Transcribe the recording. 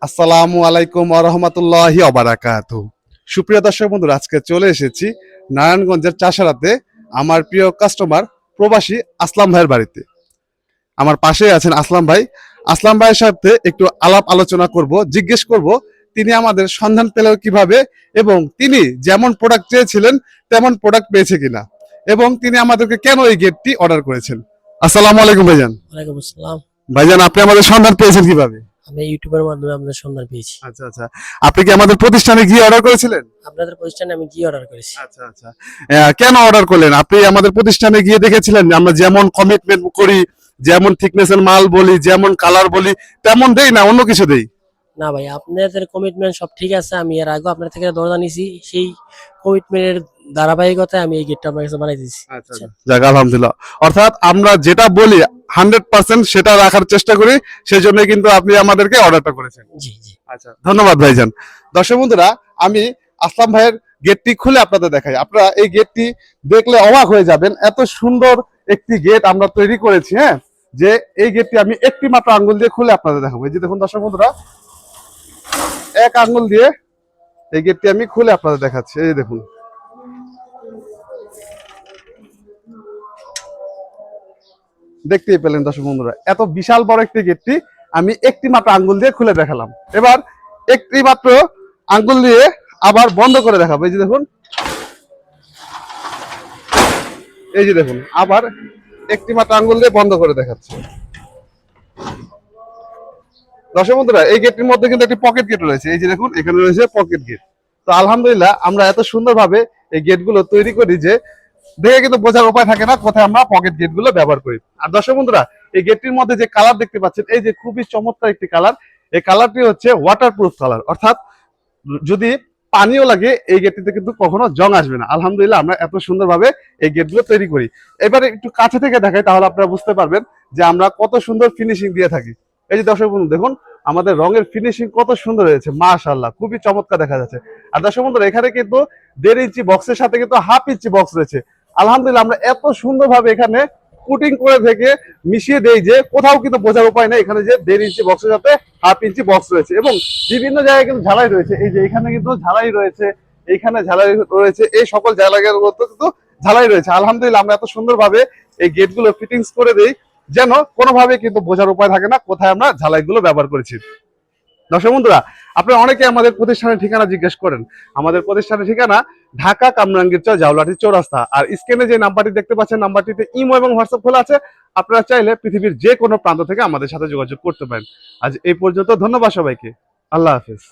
আসসালামু আলাইকুম ওয়া রাহমাতুল্লাহি ওয়া বারাকাতুহু। সুপ্রিয় দর্শক বন্ধুরা, আজকে চলে এসেছি নারায়ণগঞ্জের চাষারাতে আমার প্রিয় কাস্টমার প্রবাসী আসলাম ভাইয়ের বাড়িতে। আমার পাশে আছেন আসলাম ভাই। আসলাম ভাইয়ের সাথে একটু আলাপ আলোচনা করব, জিজ্ঞেস করব তিনি আমাদের সন্ধান পেল কিভাবে এবং তিনি যেমন প্রোডাক্ট চেয়েছিলেন তেমন প্রোডাক্ট পেয়েছে কিনা এবং তিনি আমাদেরকে কেন এই গেটটি অর্ডার করেছেন। আসসালামু আলাইকুম ভাইজান। ওয়ালাইকুম আসসালাম। ভাইজান, আপনি আমাদের সন্ধান পেয়েছেন কিভাবে? আমি ইউটিউবের মাধ্যমে আপনাদের সন্ধান পেয়েছি। আচ্ছা আচ্ছা, আপনি কি আমাদের প্রতিষ্ঠানে গিয়ে অর্ডার করেছিলেন? আপনাদের প্রতিষ্ঠানে আমি গিয়ে অর্ডার করেছি। আচ্ছা আচ্ছা, কেন অর্ডার করলেন? আপনি আমাদের প্রতিষ্ঠানে গিয়ে দেখেছিলেন যে আমরা যেমন কমিটমেন্ট করি, যেমন থিকনেসের মাল বলি, যেমন কালার বলি, তেমন দেই না, অন্য কিছু দেই? না ভাই, আপনাদের কমিটমেন্ট সব ঠিক আছে। আমি এর আগে আপনার থেকে দরজা নিছি, সেই কমিটমেন্টের ধারাবাহিকতায় আমি এই গেটটা আপনার কাছে বানাই দিয়েছি। আচ্ছা আচ্ছা, যাক আলহামদুলিল্লাহ। অর্থাৎ আমরা যেটা বলি 100% সেটা রাখার চেষ্টা করি, সেই জন্য কিন্তু আপনি আমাদেরকে অর্ডারটা করেছেন। জি জি। আচ্ছা, ধন্যবাদ ভাইজান। দর্শক বন্ধুরা, আমি আসলাম ভাইয়ের গেটটি খুলে আপনাদের দেখাই। আপনারা এই গেটটি দেখলে অবাক হয়ে যাবেন, এত সুন্দর একটি গেট আমরা তৈরি করেছি। হ্যাঁ, যে এই গেটটি আমি একটি মাত্র আঙ্গুল দিয়ে খুলে আপনাদের দেখাবো। এই যে দেখুন দর্শক বন্ধুরা, এক আঙ্গুল দিয়ে এই গেটটি আমি খুলে আপনাদের দেখাচ্ছি। এই দেখুন, দেখতেই পেলেন দর্শক বন্ধুরা, এত বিশাল বড় একটি গেটটি আমি একটি মাত্র আঙ্গুল দিয়ে খুলে দেখালাম। এবার একটি মাত্র আঙ্গুল দিয়ে আবার বন্ধ করে দেখাবো। এই যে দেখুন, এই যে দেখুন, আবার একটি মাত্র আঙ্গুল দিয়ে বন্ধ করে দেখাচ্ছে। দর্শক বন্ধুরা, এই গেটটির মধ্যে কিন্তু একটি পকেট গেট রয়েছে। এই যে দেখুন, এখানে রয়েছে পকেট গেট। তো আলহামদুলিল্লাহ, আমরা এত সুন্দরভাবে এই গেটগুলো তৈরি করি যে দেখে কিন্তু বোঝার উপায় থাকে না কোথায় আমরা পকেট গেট গুলো ব্যবহার করি। আর দর্শক বন্ধুরা, এই গেটটির মধ্যে যে কালার দেখতে পাচ্ছেন, এই যে খুবই চমৎকার একটি কালার, এই কালারটি হচ্ছে ওয়াটারপ্রুফ কালার। অর্থাৎ যদি পানিও লাগে এই গেটটিতে কিন্তু কখনো জং আসবে না। আলহামদুলিল্লাহ, আমরা এত সুন্দরভাবে এই গেটগুলো তৈরি করি। এবারে একটু কাছে থেকে দেখাই, তাহলে আপনারা বুঝতে পারবেন যে আমরা কত সুন্দর ফিনিশিং দিয়ে থাকি। এই যে দর্শক বন্ধু দেখুন, আমাদের রঙের ফিনিশিং কত সুন্দর হয়েছে, মাশাআল্লাহ, খুবই চমৎকার দেখা যাচ্ছে। আর দর্শক বন্ধুরা, এখানে কিন্তু 1.5 ইঞ্চি বক্সের সাথে কিন্তু 1/2 ইঞ্চি বক্স রয়েছে। আলহামদুলিল্লাহ, আমরা এত সুন্দরভাবে এখানে পুটিং করে থেকে মিশিয়ে দেই যে কোথাও কিন্তু বোঝার উপায় নেই এখানে যে 1.5 ইঞ্চি বক্সের সাথে 1/2 ইঞ্চি বক্স রয়েছে। এবং বিভিন্ন জায়গায় কিন্তু ঝালাই রয়েছে। এই যে এখানে কিন্তু ঝালাই রয়েছে, এইখানে ঝালাই রয়েছে, এই সকল জায়গার মধ্যে কিন্তু ঝালাই রয়েছে। আলহামদুলিল্লাহ, আমরা এত সুন্দরভাবে এই গেটগুলো ফিটিংস করে দেই যেন কোনোভাবে কিন্তু বোঝার উপায় থাকে না কোথায় আমরা ঝালাইগুলো ব্যবহার করেছি। দর্শক বন্ধুরা, আপনারা অনেকে আমাদের প্রতিষ্ঠানের ঠিকানা জিজ্ঞেস করেন। আমাদের প্রতিষ্ঠানের ঠিকানা ঢাকা কামরাঙ্গীরচর জাউলাঠি চৌরাস্তা। আর স্ক্রিনে যে নাম্বারটি দেখতে পাচ্ছেন, নাম্বারটিতে ইমো এবং হোয়াটসঅ্যাপ খোলা আছে। আপনারা চাইলে পৃথিবীর যে কোনো প্রান্ত থেকে আমাদের সাথে যোগাযোগ করতে পারেন। আজ এই পর্যন্ত, ধন্যবাদ সবাইকে। আল্লাহ হাফেজ।